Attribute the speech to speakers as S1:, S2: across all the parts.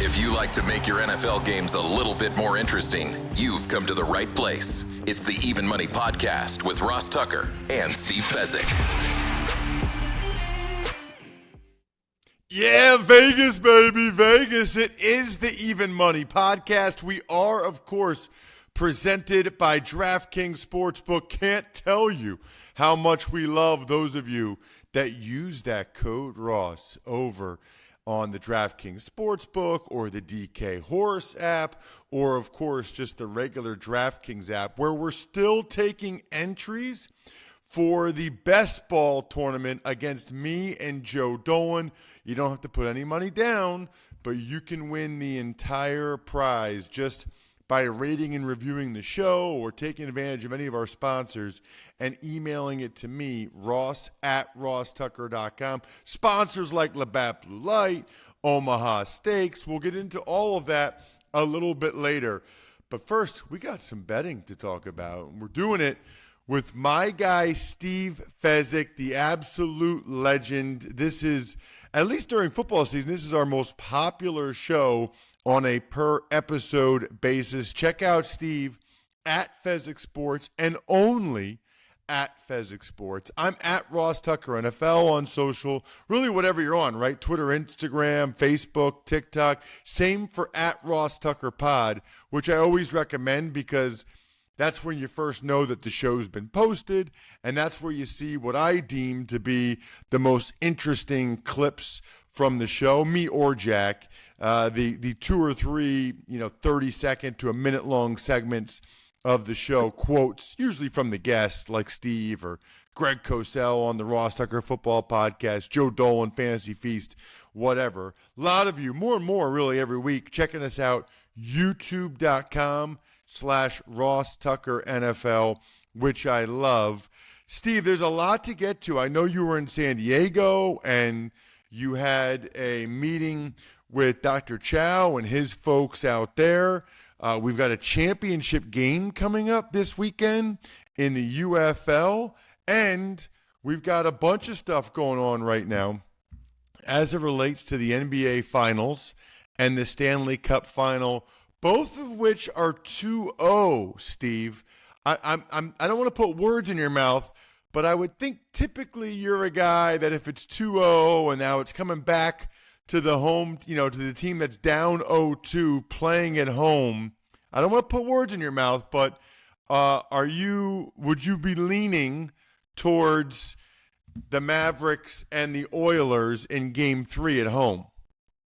S1: If you like to make your NFL games a little bit more interesting, you've come to the right place. It's the Even Money Podcast with Ross Tucker and Steve Fezzik.
S2: Yeah, Vegas, baby, Vegas. It is the Even Money Podcast. We are, of course, presented by DraftKings Sportsbook. Can't tell you how much we love those of you that use that code Ross over on the DraftKings Sportsbook or the DK Horse app, or, of course, just the regular DraftKings app, where we're still taking entries for the best ball tournament against me and Joe Dolan. You don't have to put any money down, but you can win the entire prize just by rating and reviewing the show or taking advantage of any of our sponsors and emailing it to me, ross@rosstucker.com. Sponsors like Labatt Blue Light, Omaha Steaks. We'll get into all of that a little bit later. But first, we got some betting to talk about. We're doing it with my guy, Steve Fezzik, the absolute legend. This is, at least during football season, this is our most popular show on a per-episode basis. Check out Steve at Fezzik Sports and only at Fezzik Sports. I'm at Ross Tucker NFL on social, really whatever you're on, right? Twitter, Instagram, Facebook, TikTok. Same for at Ross Tucker Pod, which I always recommend because that's when you first know that the show's been posted, and that's where you see what I deem to be the most interesting clips from the show, me or Jack. The 2 or 3, 30-second to a minute-long segments of the show, quotes, usually from the guest, like Steve or Greg Cosell on the Ross Tucker Football Podcast, Joe Dolan, Fantasy Feast, whatever. A lot of you, more and more really every week, checking us out, youtube.com/Ross Tucker NFL, which I love. Steve, there's a lot to get to. I know you were in San Diego and you had a meeting with Dr. Chow and his folks out there. We've got a championship game coming up this weekend in the UFL, and we've got a bunch of stuff going on right now as it relates to the NBA Finals and the Stanley Cup Final, both of which are 2-0, Steve. I don't want to put words in your mouth, but I would think typically you're a guy that if it's 2-0 and now it's coming back to the home, to the team that's down 0-2 playing at home, I don't want to put words in your mouth, but would you be leaning towards the Mavericks and the Oilers in Game 3 at home?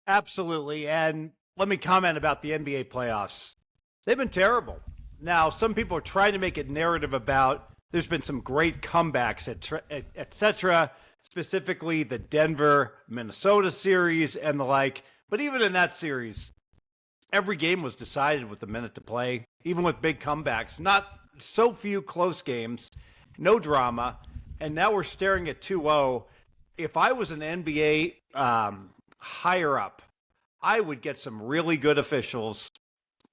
S3: Absolutely. And let me comment about the NBA playoffs. They've been terrible. Now, some people are trying to make it narrative about there's been some great comebacks, et cetera, specifically the Denver-Minnesota series and the like. But even in that series, every game was decided with a minute to play, even with big comebacks. Not so few close games, no drama. And now we're staring at 2-0. If I was an NBA higher up, I would get some really good officials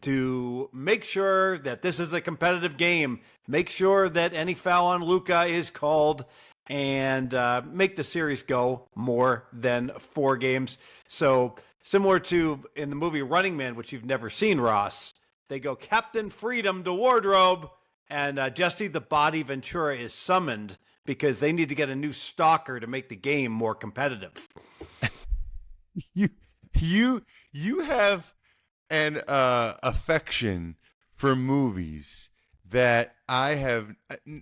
S3: to make sure that this is a competitive game, make sure that any foul on Luka is called, and make the series go more than 4 games. So similar to in the movie Running Man, which you've never seen, Ross, they go Captain Freedom to wardrobe, and Jesse the Body Ventura is summoned because they need to get a new stalker to make the game more competitive.
S2: You have an affection for movies that I have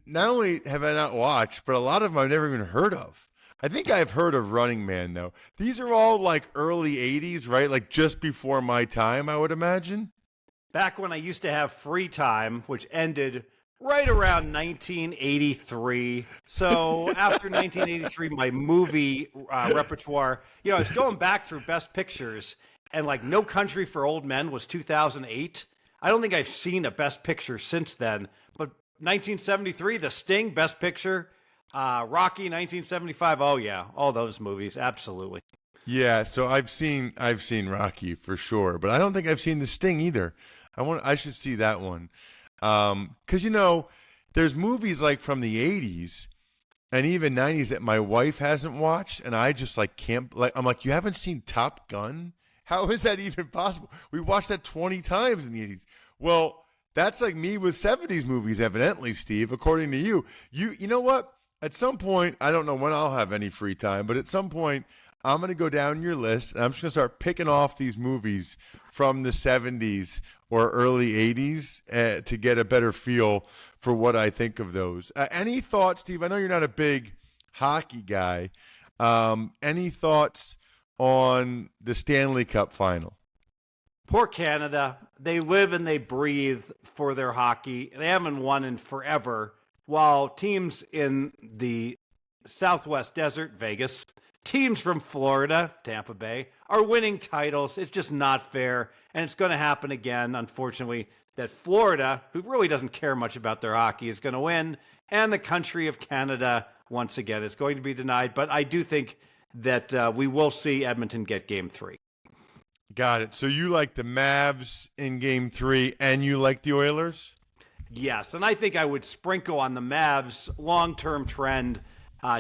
S2: not only have I not watched, but a lot of them I've never even heard of. I think I've heard of Running Man, though. These are all like early 80s, right? Like just before my time, I would imagine.
S3: Back when I used to have free time, which ended right around 1983. So after 1983, my movie repertoire, I was going back through Best Pictures, and like No Country for Old Men was 2008. I don't think I've seen a Best Picture since then, but 1973, The Sting, Best Picture, Rocky, 1975. Oh yeah, all those movies, absolutely.
S2: Yeah, so I've seen Rocky for sure, but I don't think I've seen The Sting either. I should see that one. Because there's movies like from the 80s and even 90s that my wife hasn't watched, and I just like can't, like, I'm like, you haven't seen Top Gun? How is that even possible? We watched that 20 times in the 80s. Well, that's like me with 70s movies, evidently, Steve, according to you. You know what? At some point, I don't know when I'll have any free time, but at some point, I'm going to go down your list, and I'm just going to start picking off these movies from the 70s or early 80s to get a better feel for what I think of those. Any thoughts, Steve? I know you're not a big hockey guy. Any thoughts on the Stanley Cup final?
S3: Poor Canada. They live and they breathe for their hockey. They haven't won in forever, while teams in the Southwest Desert, Vegas, teams from Florida, Tampa Bay, are winning titles. It's just not fair, and it's going to happen again, unfortunately, that Florida, who really doesn't care much about their hockey, is going to win, and the country of Canada, once again, is going to be denied. But I do think that we will see Edmonton get Game 3.
S2: Got it. So you like the Mavs in Game 3, and you like the Oilers?
S3: Yes, and I think I would sprinkle on the Mavs long-term trend.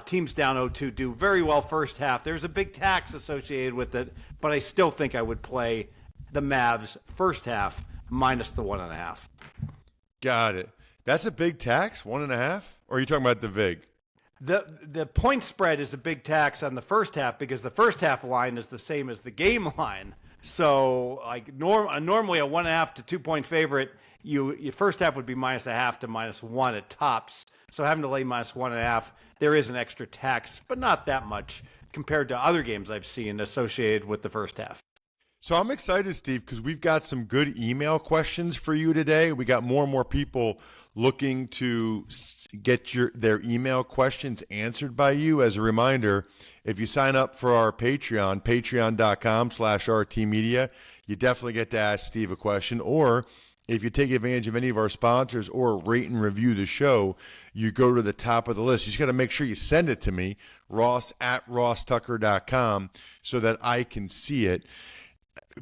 S3: Teams down 0-2 do very well first half. There's a big tax associated with it, but I still think I would play the Mavs first half minus the 1.5.
S2: Got it. That's a big tax, 1.5? Or are you talking about the VIG?
S3: The point spread is a big tax on the first half because the first half line is the same as the game line. So like normally a 1.5 to 2 point favorite, your first half would be -0.5 to -1 at tops. So having to lay -1.5, there is an extra tax, but not that much compared to other games I've seen associated with the first half.
S2: So I'm excited, Steve, because we've got some good email questions for you today. We got more and more people looking to get their email questions answered by you. As a reminder, if you sign up for our Patreon, patreon.com/RTmedia, you definitely get to ask Steve a question. Or if you take advantage of any of our sponsors or rate and review the show, you go to the top of the list. You just got to make sure you send it to me, ross@rosstucker.com, so that I can see it.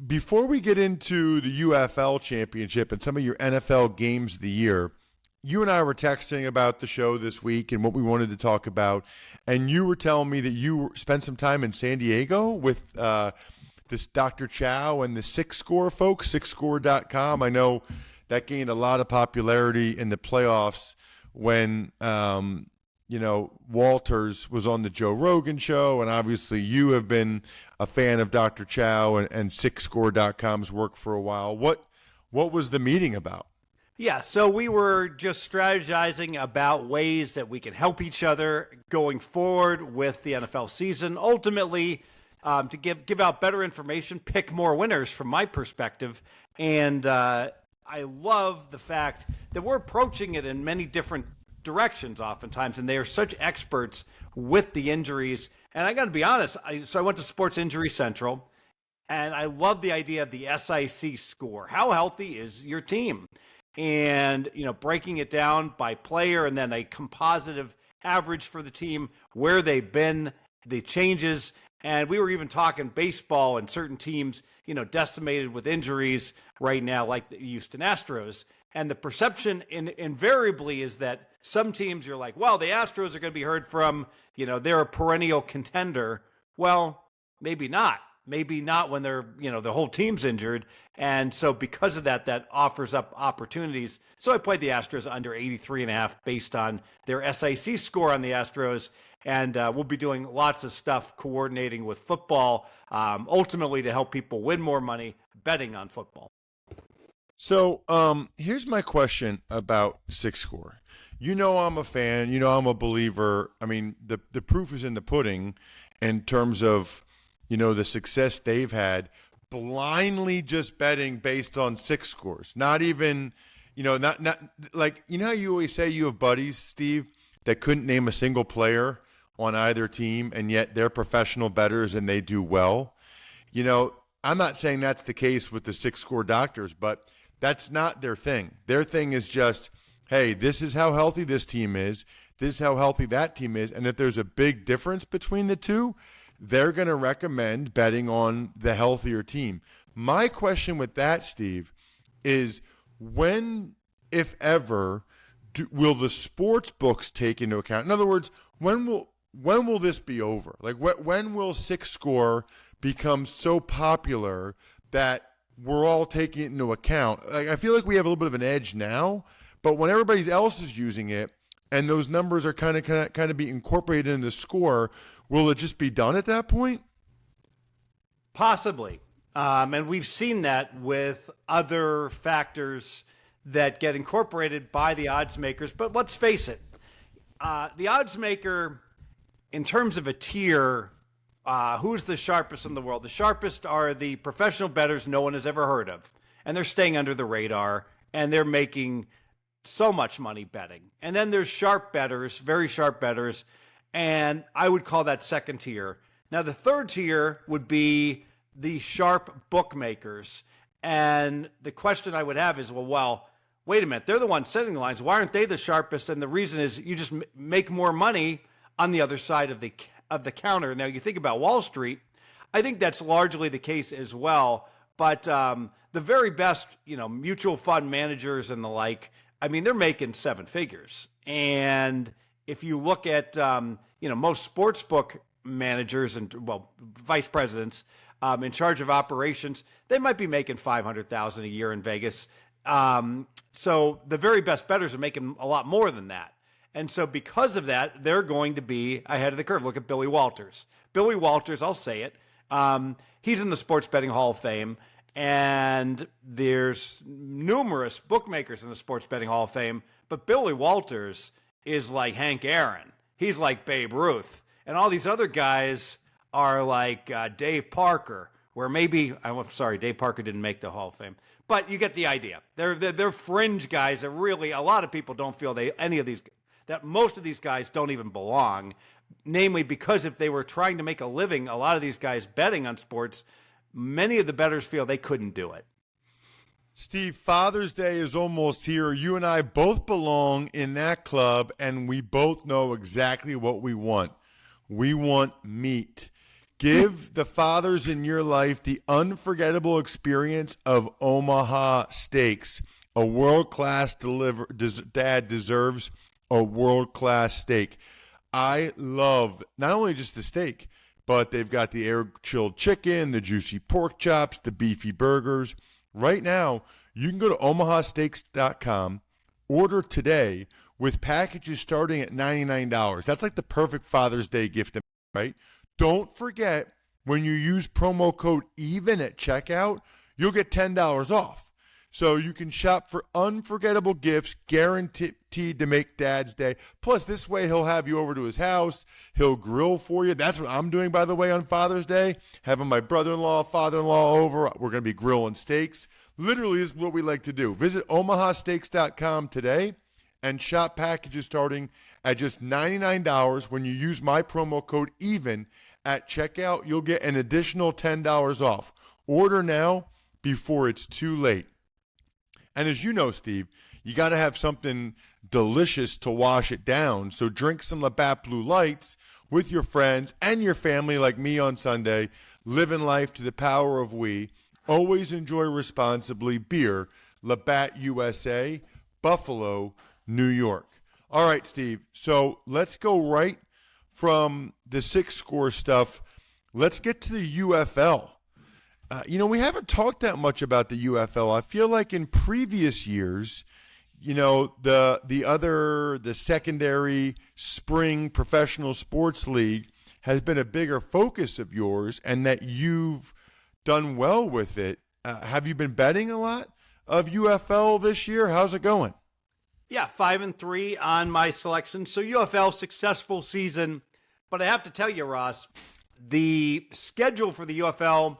S2: Before we get into the UFL championship and some of your NFL games of the year, you and I were texting about the show this week and what we wanted to talk about, and you were telling me that you spent some time in San Diego with this Dr. Chow and the Six Score folks, sixscore.com. I know that gained a lot of popularity in the playoffs when Walters was on the Joe Rogan show, and obviously you have been a fan of Dr. Chow and sixscore.com's work for a while. What was the meeting about?
S3: Yeah, so we were just strategizing about ways that we can help each other going forward with the NFL season. Ultimately, to give out better information, pick more winners from my perspective. And I love the fact that we're approaching it in many different directions oftentimes, and they are such experts with the injuries. And I got to be honest, so I went to Sports Injury Central, and I love the idea of the SIC score. How healthy is your team? And, breaking it down by player and then a compositive average for the team, where they've been, the changes. And we were even talking baseball and certain teams, decimated with injuries right now, like the Houston Astros. And the perception invariably is that some teams you're like, well, the Astros are going to be heard from, they're a perennial contender. Well, maybe not. Maybe not when they're, the whole team's injured. And so because of that, that offers up opportunities. So I played the Astros under 83.5 based on their SIC score on the Astros. And we'll be doing lots of stuff coordinating with football, ultimately to help people win more money betting on football.
S2: So here's my question about Six Score. I'm a fan. I'm a believer. I mean, the proof is in the pudding in terms of, the success they've had blindly just betting based on Six Scores. Not even, not like, how you always say you have buddies, Steve, that couldn't name a single player on either team, and yet they're professional bettors and they do well. I'm not saying that's the case with the Six Score doctors, but that's not their thing. Their thing is just, hey, this is how healthy this team is. This is how healthy that team is. And if there's a big difference between the two, they're going to recommend betting on the healthier team. My question with that, Steve, is when, if ever, will the sports books take into account? In other words, when will this be over? Like, when will Six Score becomes so popular that we're all taking it into account. I feel like we have a little bit of an edge now, but when everybody else is using it and those numbers are kind of be incorporated in the score, will it just be done at that point?
S3: Possibly. And we've seen that with other factors that get incorporated by the odds makers. But let's face it, the odds maker, in terms of a tier, who's the sharpest in the world? The sharpest are the professional bettors no one has ever heard of. And they're staying under the radar, and they're making so much money betting. And then there's sharp bettors, very sharp bettors, and I would call that second tier. Now, the third tier would be the sharp bookmakers. And the question I would have is, well, wait a minute, they're the ones setting the lines. Why aren't they the sharpest? And the reason is you just make more money on the other side of the counter. Now, you think about Wall Street, I think that's largely the case as well. But the very best, mutual fund managers and the like, I mean, they're making seven figures. And if you look at, most sportsbook managers and, vice presidents in charge of operations, they might be making $500,000 a year in Vegas. So the very best bettors are making a lot more than that. And so because of that, they're going to be ahead of the curve. Look at Billy Walters. Billy Walters, I'll say it, he's in the Sports Betting Hall of Fame, and there's numerous bookmakers in the Sports Betting Hall of Fame, but Billy Walters is like Hank Aaron. He's like Babe Ruth. And all these other guys are like Dave Parker, where maybe, I'm sorry, Dave Parker didn't make the Hall of Fame, but you get the idea. They're fringe guys that really, a lot of people don't feel that most of these guys don't even belong, namely because if they were trying to make a living, a lot of these guys betting on sports, many of the bettors feel they couldn't do it.
S2: Steve, Father's Day is almost here. You and I both belong in that club, and we both know exactly what we want. We want meat. Give the fathers in your life the unforgettable experience of Omaha Steaks. A world-class dad deserves a world-class steak. I love not only just the steak, but they've got the air-chilled chicken, the juicy pork chops, the beefy burgers. Right now, you can go to omahasteaks.com, order today with packages starting at $99. That's like the perfect Father's Day gift, right? Don't forget, when you use promo code EVEN at checkout, you'll get $10 off. So you can shop for unforgettable gifts guaranteed to make Dad's Day. Plus, this way he'll have you over to his house. He'll grill for you. That's what I'm doing, by the way, on Father's Day. Having my brother-in-law, father-in-law over. We're going to be grilling steaks. Literally, this is what we like to do. Visit omahasteaks.com today and shop packages starting at just $99. When you use my promo code EVEN at checkout, you'll get an additional $10 off. Order now before it's too late. And as you know, Steve, you got to have something delicious to wash it down. So drink some Labatt Blue Lights with your friends and your family like me on Sunday. Living life to the power of we. Always enjoy responsibly. Beer, Labatt USA, Buffalo, New York. All right, Steve. So let's go right from the six score stuff. Let's get to the UFL. We haven't talked that much about the UFL. I feel like in previous years, the secondary spring professional sports league has been a bigger focus of yours, and that you've done well with it. Have you been betting a lot of UFL this year? How's it going?
S3: Yeah, 5-3 on my selection. So UFL, successful season. But I have to tell you, Ross, the schedule for the UFL,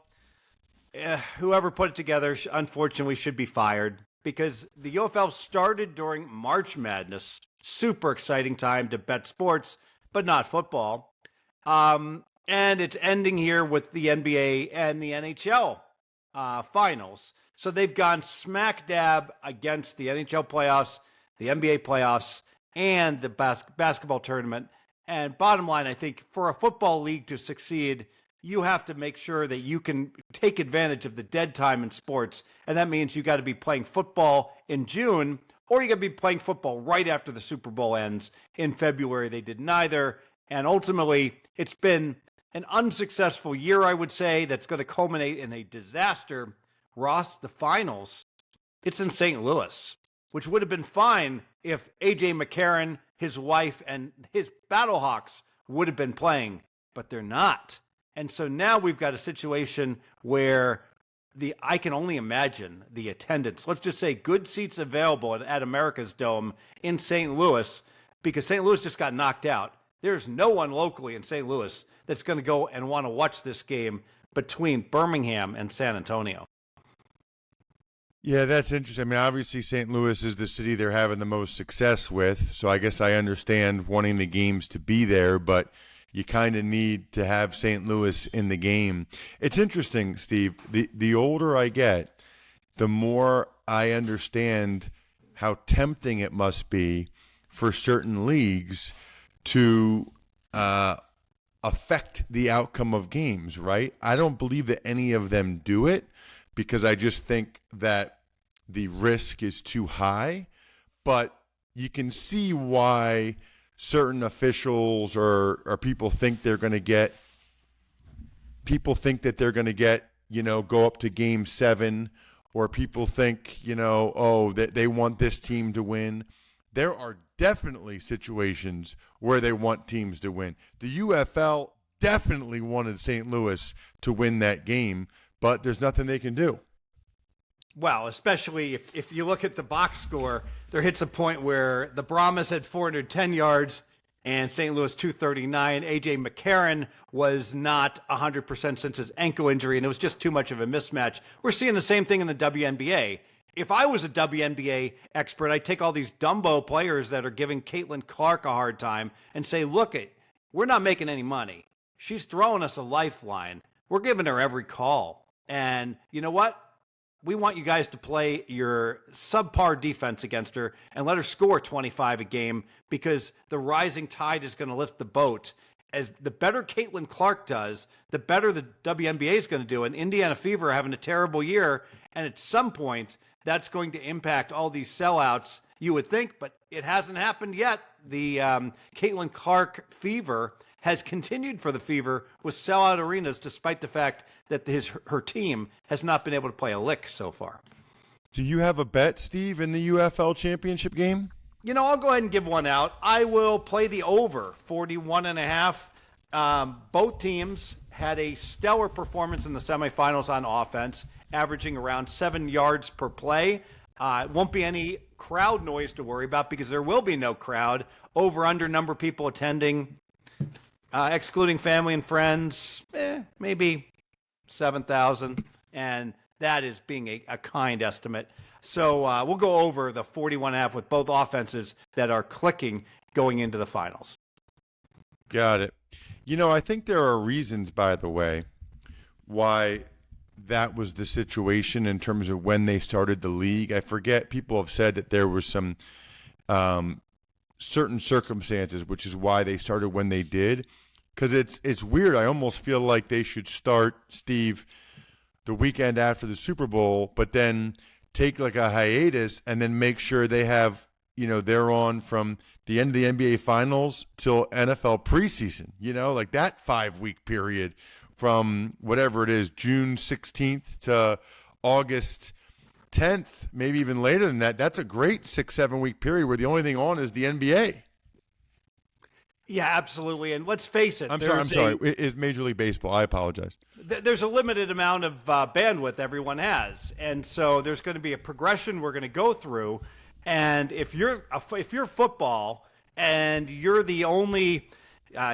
S3: whoever put it together, unfortunately, should be fired, because the UFL started during March Madness. Super exciting time to bet sports, but not football. And it's ending here with the NBA and the NHL finals. So they've gone smack dab against the NHL playoffs, the NBA playoffs, and the basketball tournament. And bottom line, I think for a football league to succeed, you have to make sure that you can take advantage of the dead time in sports. And that means you got to be playing football in June, or you got to be playing football right after the Super Bowl ends in February. They did neither. And ultimately, it's been an unsuccessful year, I would say, that's going to culminate in a disaster. Ross, the finals, it's in St. Louis, which would have been fine if A.J. McCarron, his wife, and his Battlehawks would have been playing, but they're not. And so now we've got a situation where I can only imagine the attendance. Let's just say good seats available at America's Dome in St. Louis, because St. Louis just got knocked out. There's no one locally in St. Louis that's going to go and want to watch this game between Birmingham and San Antonio.
S2: Yeah, that's interesting. I mean, obviously St. Louis is the city they're having the most success with, so I guess I understand wanting the games to be there, but you kind of need to have St. Louis in the game. It's interesting, Steve. The older I get, the more I understand how tempting it must be for certain leagues to affect the outcome of games, right? I don't believe that any of them do it because I just think that the risk is too high. But you can see why certain officials or people think they're going to get go up to game 7, or people think, that they want this team to win. There are definitely situations where they want teams to win. The UFL definitely wanted St. Louis to win that game, but there's nothing they can do.
S3: Well, especially if you look at the box score, there hits a point where the Brahmas had 410 yards and St. Louis 239. A.J. McCarron was not 100% since his ankle injury, and it was just too much of a mismatch. We're seeing the same thing in the WNBA. If I was a WNBA expert, I'd take all these Dumbo players that are giving Caitlin Clark a hard time and say, look, we're not making any money. She's throwing us a lifeline. We're giving her every call. And you know what? We want you guys to play your subpar defense against her and let her score 25 a game, because the rising tide is going to lift the boat. As the better Caitlin Clark does, the better the WNBA is going to do. And Indiana Fever are having a terrible year, and at some point, that's going to impact all these sellouts, you would think, but it hasn't happened yet. The Caitlin Clark Fever has continued for the Fever with sellout arenas, despite the fact that her team has not been able to play a lick so far.
S2: Do you have a bet, Steve, in the UFL championship game?
S3: I'll go ahead and give one out. I will play the over, 41.5. Both teams had a stellar performance in the semifinals on offense, averaging around 7 yards per play. It won't be any crowd noise to worry about because there will be no crowd. Over under number of people attending, excluding family and friends, maybe 7,000. And that is being a kind estimate. So we'll go over the 41.5 with both offenses that are clicking going into the finals.
S2: Got it. I think there are reasons, by the way, why that was the situation in terms of when they started the league. I forget, people have said that there was some certain circumstances, which is why they started when they did. Because it's weird. I almost feel like they should start, Steve, the weekend after the Super Bowl, but then take like a hiatus and then make sure they have, they're on from the end of the NBA Finals till NFL preseason, like that 5-week period from whatever it is, June 16th to August 10th, maybe even later than that. That's a great 6-7 week period where the only thing on is the NBA.
S3: Yeah, absolutely. And let's face it.
S2: I'm sorry. It is Major League Baseball. I apologize.
S3: There's a limited amount of bandwidth everyone has. And so there's going to be a progression we're going to go through. And if you're football and you're the only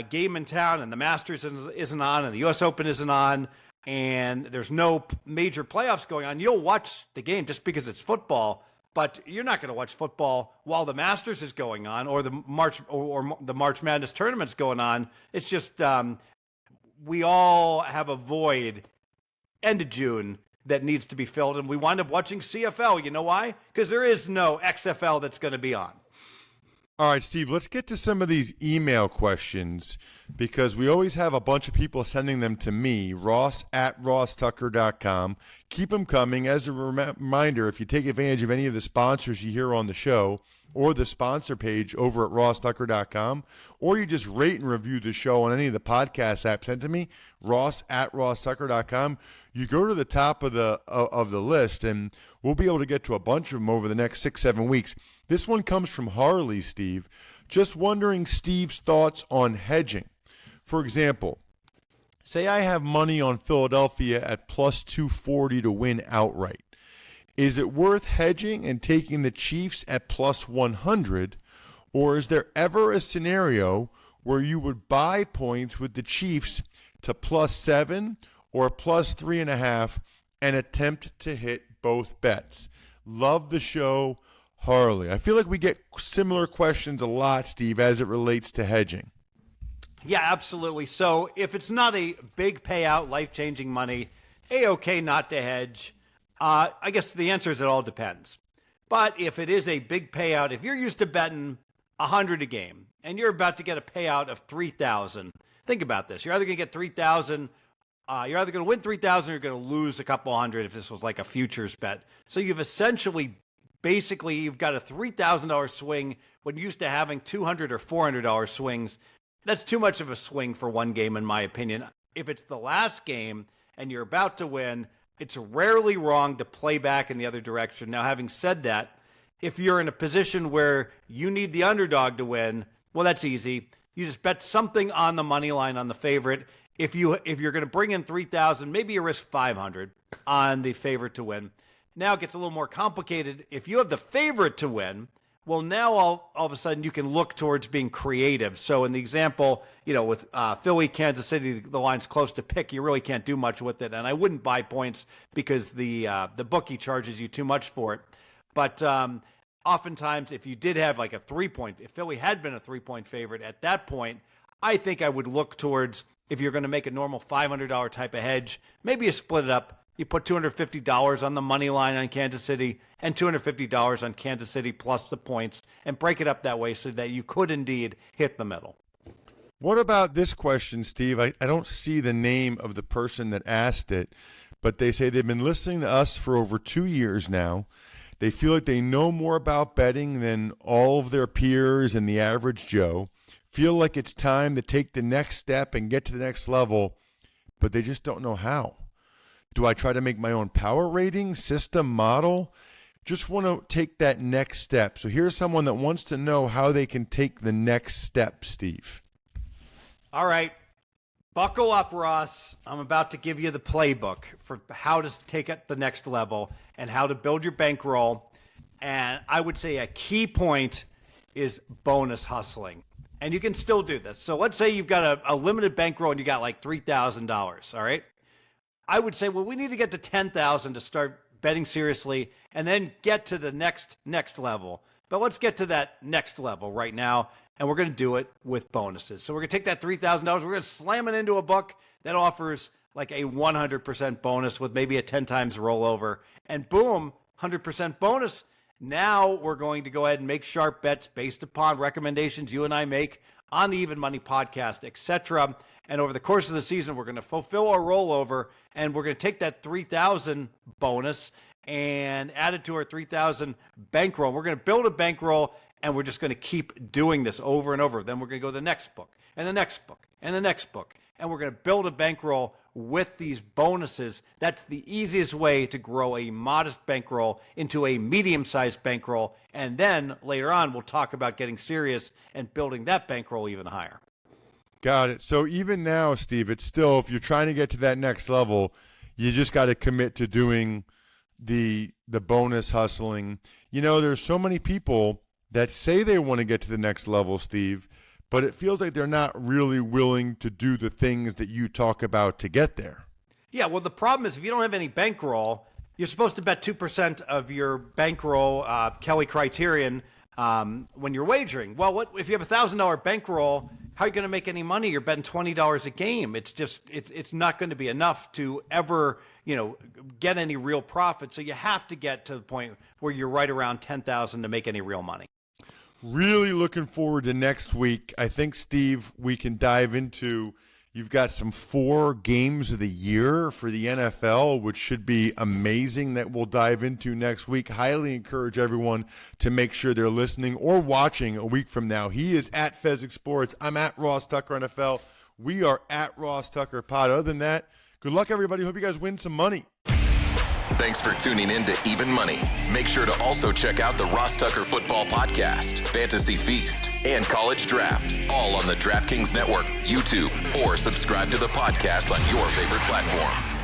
S3: game in town and the Masters isn't on and the U.S. Open isn't on and there's no major playoffs going on, you'll watch the game just because it's football. But you're not going to watch football while the Masters is going on or the March Madness tournament's going on. It's just we all have a void end of June that needs to be filled, and we wind up watching CFL. You know why? Because there is no XFL that's going to be on.
S2: All right, Steve, let's get to some of these email questions. because we always have a bunch of people sending them to me, ross@rosstucker.com. Keep them coming. As a reminder, if you take advantage of any of the sponsors you hear on the show or the sponsor page over at rosstucker.com, or you just rate and review the show on any of the podcast apps sent to me, ross@rosstucker.com, you go to the top of the list, and we'll be able to get to a bunch of them over the next 6-7 weeks. This one comes from Harley, Steve. Just wondering Steve's thoughts on hedging. For example, say I have money on Philadelphia at plus 240 to win outright. Is it worth hedging and taking the Chiefs at plus 100, or is there ever a scenario where you would buy points with the Chiefs to plus 7 or plus 3.5 and attempt to hit both bets? Love the show, Harley. I feel like we get similar questions a lot, Steve, as it relates to hedging.
S3: Yeah, absolutely. So if it's not a big payout, life-changing money, A-okay not to hedge. I guess the answer is it all depends. But if it is a big payout, if you're used to betting 100 a game and you're about to get a payout of 3,000, think about this. You're either going to get 3,000, you're either going to win 3,000 or you're going to lose a couple hundred if this was like a futures bet. So you've essentially, basically, you've got a $3,000 swing when you're used to having $200 or $400 swings. That's too much of a swing for one game, in my opinion. If it's the last game and you're about to win, it's rarely wrong to play back in the other direction. Now, having said that, if you're in a position where you need the underdog to win, well, that's easy. You just bet something on the money line on the favorite. If you're going to bring in 3,000, maybe you risk 500 on the favorite to win. Now it gets a little more complicated. If you have the favorite to win, well, now all of a sudden you can look towards being creative. So in the example, with Philly, Kansas City, the line's close to pick. You really can't do much with it. And I wouldn't buy points because the bookie charges you too much for it. But oftentimes, if you did have like a 3-point, if Philly had been a 3-point favorite at that point, I think I would look towards, if you're going to make a normal $500 type of hedge, maybe you split it up. You put $250 on the money line on Kansas City and $250 on Kansas City plus the points, and break it up that way so that you could indeed hit the middle.
S2: What about this question, Steve? I don't see the name of the person that asked it, but they say they've been listening to us for over 2 years now. They feel like they know more about betting than all of their peers and the average Joe. Feel like it's time to take the next step and get to the next level, but they just don't know how. Do I try to make my own power rating, system, model? Just want to take that next step. So here's someone that wants to know how they can take the next step, Steve.
S3: All right. Buckle up, Ross. I'm about to give you the playbook for how to take it the next level and how to build your bankroll. And I would say a key point is bonus hustling. And you can still do this. So let's say you've got a limited bankroll and you got like $3,000, all right? I would say, well, we need to get to 10,000 to start betting seriously and then get to the next level. But let's get to that next level right now, and we're going to do it with bonuses. So we're going to take that $3,000, we're going to slam it into a book that offers like a 100% bonus with maybe a 10 times rollover, and boom, 100% bonus. Now we're going to go ahead and make sharp bets based upon recommendations you and I make on the Even Money podcast, etc. And over the course of the season, we're going to fulfill our rollover, and we're going to take that 3,000 bonus and add it to our 3,000 bankroll. We're going to build a bankroll, and we're just going to keep doing this over and over. Then we're going to go to the next book, and the next book, and the next book, and we're going to build a bankroll with these bonuses. That's the easiest way to grow a modest bankroll into a medium-sized bankroll, and then later on, we'll talk about getting serious and building that bankroll even higher.
S2: Got it. So even now, Steve, it's still, if you're trying to get to that next level, you just got to commit to doing the bonus hustling. There's so many people that say they want to get to the next level, Steve, but it feels like they're not really willing to do the things that you talk about to get there.
S3: Yeah, well, the problem is if you don't have any bankroll, you're supposed to bet 2% of your bankroll, Kelly criterion, when you're wagering. Well, if you have a $1,000 bankroll, how are you going to make any money? You're betting $20 a game. It's not going to be enough to ever, get any real profit. So you have to get to the point where you're right around 10,000 to make any real money.
S2: Really looking forward to next week. I think, Steve, we can dive into, you've got some 4 games of the year for the NFL, which should be amazing, that we'll dive into next week. Highly encourage everyone to make sure they're listening or watching a week from now. He is at Fezzik Sports. I'm at Ross Tucker NFL. We are at Ross Tucker Pod. Other than that, good luck, everybody. Hope you guys win some money.
S1: Thanks for tuning in to Even Money. Make sure to also check out the Ross Tucker Football Podcast, Fantasy Feast, and College Draft, all on the DraftKings Network, YouTube, or subscribe to the podcast on your favorite platform.